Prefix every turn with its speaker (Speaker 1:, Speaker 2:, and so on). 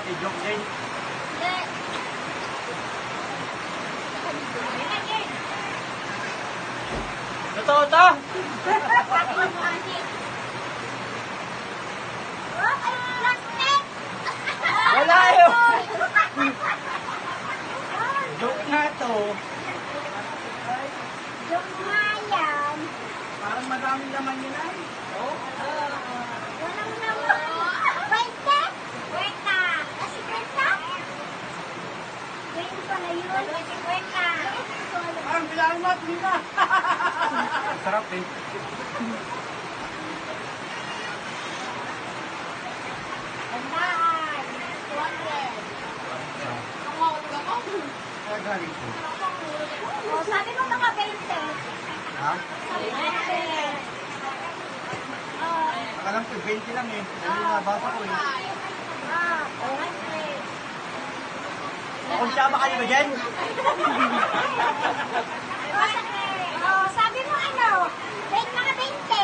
Speaker 1: Ate joke din. Totoo to? Wala yun. Joke nga to.
Speaker 2: Joke nga yan.
Speaker 1: Parang madami naman yun ay. Oh?
Speaker 2: Walang naman. Kwenta? Kwenta. Kasi kwenta? Kwenta pala yun. Kasi kwenta.
Speaker 1: Parang bilangan mo at lima. Sarap eh.
Speaker 2: Tandaan. 200.
Speaker 1: Kaya galing po.
Speaker 2: Oh, sabi mo mga 20.
Speaker 1: Ha?
Speaker 2: Sabi mo 20.
Speaker 1: Akalam ko 20 lang eh. Hindi nabasa ko eh.
Speaker 2: 100.
Speaker 1: Makunsama kayo ba dyan?
Speaker 2: Oh, sabi mo ano? Wait, mga 20.